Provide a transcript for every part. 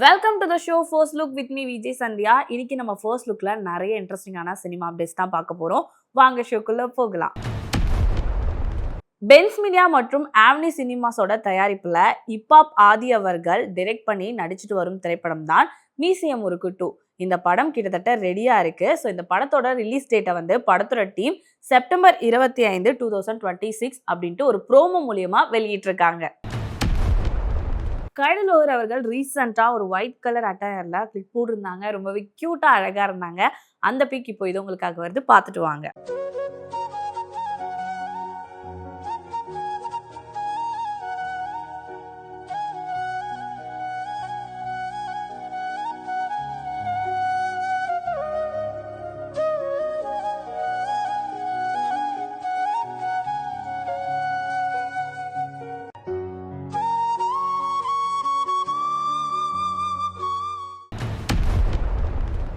Welcome to the show first look with me Vijay Sandhya. இன்னைக்கு நம்ம first லுக்ல நிறைய இன்ட்ரெஸ்டிங்கான சினிமா அப்டேட்ஸ் தான் பார்க்க போறோம். வாங்க ஷோக்குள்ள போகலாம். பென்ஸ் மீடியா மற்றும் ஆம்னி சினிமாஸோட தயாரிப்புல இப்பாப் ஆதி அவர்கள் டைரக்ட் பண்ணி நடிச்சிட்டு வரும் திரைப்படம் தான் மியூசியம் முறுக்கு 2. இந்த படம் கிட்டத்தட்ட ரெடியா இருக்கு. ஸோ இந்த படத்தோட ரிலீஸ் டேட்டை வந்து படத்தோட டீம் செப்டம்பர் 25, 2026 அப்படின்ட்டு ஒரு ப்ரோமோ மூலியமா வெளியிட்டிருக்காங்க. கைடலோர் அவர்கள் ரீசெண்டா ஒரு ஒயிட் கலர் அட்டையர்ல கிளிக் போட்டிருந்தாங்க. ரொம்பவே கியூட்டா அழகா இருந்தாங்க. அந்த பிக் இப்போ இது உங்களுக்காக வருது, பார்த்துட்டு வாங்க.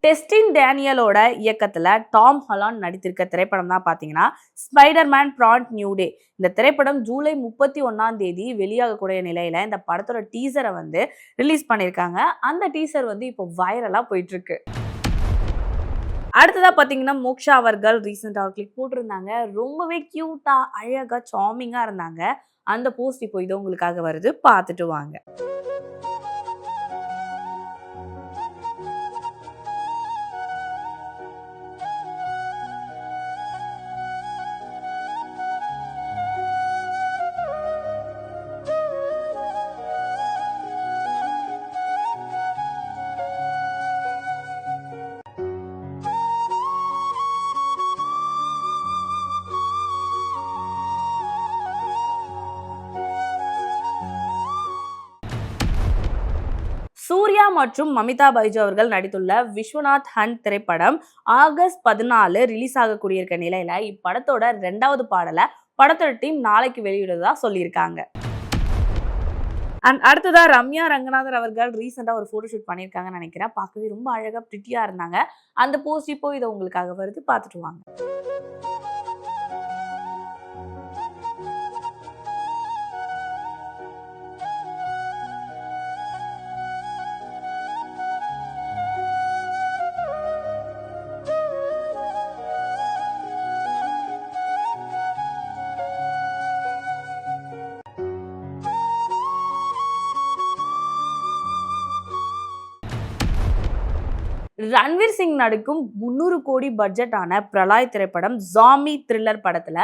டெஸ்டின் டேனியலோட இயக்கத்துல டாம் ஹாலண்ட் நடித்திருக்க திரைப்படம் தான் பாத்தீங்கன்னா ஸ்பைடர்மேன் பிராண்ட் நியூ டே. இந்த திரைப்படம் ஜூலை 31 வெளியாகக்கூடிய நிலையில இந்த படத்தோட டீசரை வந்து ரிலீஸ் பண்ணியிருக்காங்க. அந்த டீசர் வந்து இப்போ வைரலா போயிட்டு இருக்கு. அடுத்ததா பாத்தீங்கன்னா மோக்ஷா அவர்கள் ரீசெண்டா கிளிக் போட்டிருந்தாங்க. ரொம்பவே கியூட்டா அழகா சாமிங்கா இருந்தாங்க. அந்த போஸ்ட் இப்போ இது உங்களுக்காக வருது, பார்த்துட்டு வாங்க. சூர்யா மற்றும் மமிதா பைஜு அவர்கள் நடித்துள்ள விஸ்வநாத் ஹண்ட் திரைப்படம் ஆகஸ்ட் 14 ரிலீஸ் ஆகக்கூடிய இருக்க நிலையில இப்படத்தோட 2வது பாடலை படத்தோட டீம் நாளைக்கு வெளியிடுறதா சொல்லியிருக்காங்க. அண்ட் அடுத்ததா ரம்யா ரங்கநாதர் அவர்கள் ரீசெண்டா ஒரு போட்டோ ஷூட் பண்ணியிருக்காங்கன்னு நினைக்கிறேன். பார்க்கவே ரொம்ப அழகா பிரிட்டியா இருந்தாங்க. அந்த போஸ்ட் இப்போ இதை உங்களுக்காக வருது, பார்த்துட்டு வாங்க. ரன்வீர் சிங் நடிக்கும் 300 கோடி பட்ஜெட்டான பிரலாய் திரைப்படம் ஜாம்பி த்ரில்லர் படத்துல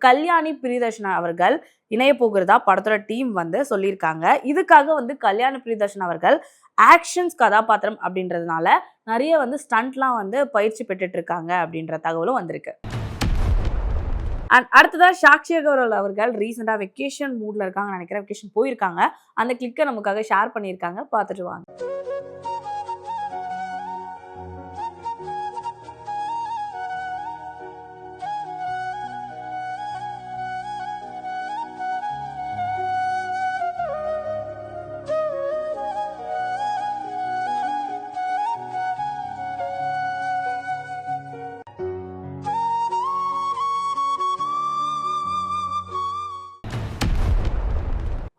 கல்யாணி பிரியதர்ஷன் அவர்கள் இணைய போகிறதா படத்தோட டீம் வந்து சொல்லியிருக்காங்க. இதுக்காக வந்து கல்யாணி பிரியதர்ஷன் அவர்கள் ஆக்ஷன்ஸ் கதாபாத்திரம் அப்படின்றதுனால நிறைய வந்து ஸ்டண்ட்லாம் வந்து பயிற்சி பெற்றுட்டு இருக்காங்க அப்படின்ற தகவலும் வந்திருக்கு. அண்ட் அடுத்ததா சாக்ஷி அகர்வால் அவர்கள் ரீசெண்டா வெக்கேஷன் மூட்ல இருக்காங்க நினைக்கிறேன். வெக்கேஷன் போயிருக்காங்க. அந்த கிளிக்கை நமக்காக ஷேர் பண்ணியிருக்காங்க, பார்த்துட்டு வாங்க.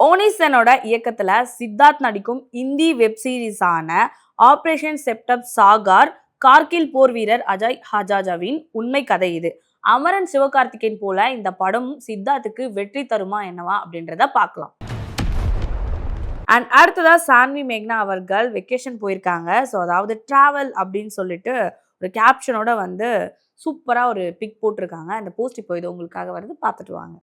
ஓனிசனோட இயக்கத்துல சித்தார்த் நடிக்கும் இந்தி வெப் சீரிஸான ஆபரேஷன் செப்டப் சாகார் கார்கில் போர் வீரர் அஜய் ஹஜாஜாவின் உண்மை கதை இது. அமரன் சிவகார்த்திகேயன் போல இந்த படம் சித்தார்த்துக்கு வெற்றி தருமா என்னவா அப்படின்றத பார்க்கலாம். அண்ட் அடுத்ததா சான்வி மேக்னா அவர்கள் வெக்கேஷன் போயிருக்காங்க. ஸோ அதாவது டிராவல் அப்படின்னு சொல்லிட்டு ஒரு கேப்ஷனோட வந்து சூப்பரா ஒரு பிக் போட்டிருக்காங்க. அந்த போஸ்ட் இப்போ இது உங்களுக்காக வருது, பார்த்துட்டு வாங்க.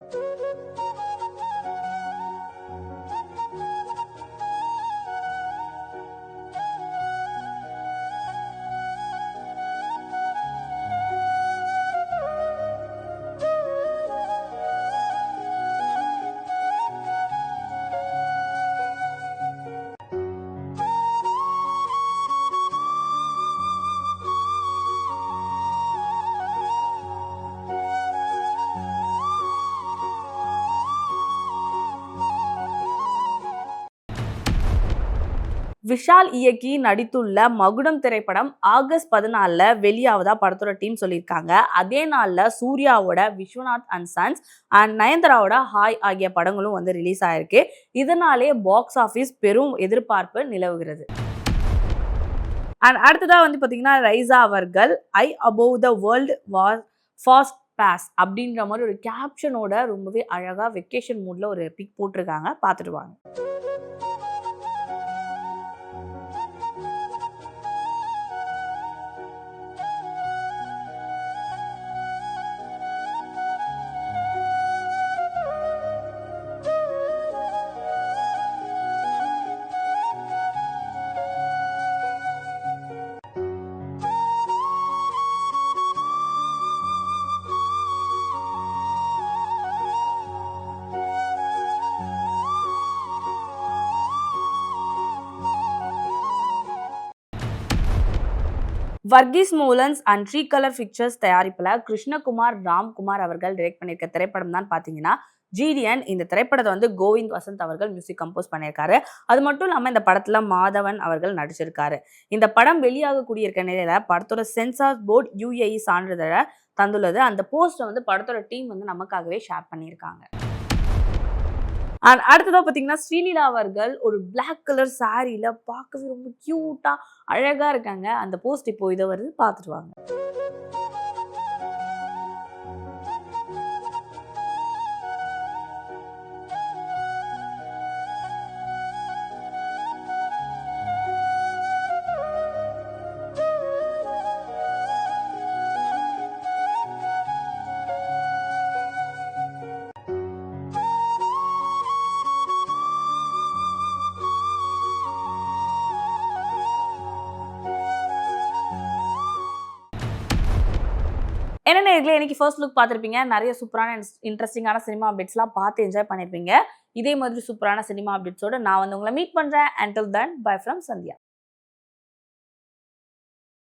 விஷால் இயக்கி நடித்துள்ள மகுடம் திரைப்படம் ஆகஸ்ட் 14 வெளியாவதா படத்தோட டீம் சொல்லியிருக்காங்க. அதே நாள்ல சூர்யாவோட விஸ்வநாத் அண்ட் சன்ஸ் அண்ட் நயன்தாராவோட ஹாய் ஆகிய படங்களும் வந்து ரிலீஸ் ஆயிருக்கு. இதனாலே பாக்ஸ் ஆஃபீஸ் பெரும் எதிர்பார்ப்பு நிலவுகிறது. அண்ட் அடுத்ததா வந்து பாத்தீங்கன்னா ரைசா அவர்கள் I above the world war fast pass அப்படின்ற மாதிரி ஒரு கேப்ஷனோட ரொம்பவே அழகா வெக்கேஷன் மூட்ல ஒரு பிக் போட்டிருக்காங்க, பார்த்துட்டு வாங்க. Varghese Molans and tree colour pictures தயாரிப்புல கிருஷ்ணகுமார் ராம்குமார் அவர்கள் டைரக்ட் பண்ணியிருக்க திரைப்படம் தான் பாத்தீங்கன்னா ஜிடிஎன். இந்த திரைப்படத்தை வந்து கோவிந்த் வசந்த் அவர்கள் மியூசிக் கம்போஸ் பண்ணியிருக்காரு. அது மட்டும் இல்லாம இந்த படத்துல மாதவன் அவர்கள் நடிச்சிருக்காரு. இந்த படம் வெளியாகக்கூடிய இருக்க நிலையில படத்தோட சென்சார் போர்டு யுஏஇ சான்றிதழை தந்துள்ளது. அந்த போஸ்டர் வந்து படத்தோட டீம் வந்து நமக்காகவே ஷேர் பண்ணியிருக்காங்க. அடுத்ததா பாத்தீங்கன்னா ஸ்ரீலீலா அவர்கள் ஒரு பிளாக் கலர் சாரீல பார்க்கவே ரொம்ப கியூட்டா அழகா இருக்காங்க. அந்த போஸ்ட் இப்போ இதை வருது, பார்த்துட்டு வாங்க. என்ன நேயர்களே, இன்னைக்கு ஃபர்ஸ்ட் லுக் பார்த்திருப்பீங்க. நிறைய சூப்பரான இன்ட்ரெஸ்டிங்கான சினிமா அப்டேட்ஸ்லாம் பார்த்து என்ஜாய் பண்ணியிருப்பீங்க. இதே மாதிரி சூப்பரான சினிமா அப்டேட்ஸோட நான் வந்து உங்களை மீட் பண்றேன். Until then, bye from Sandhya.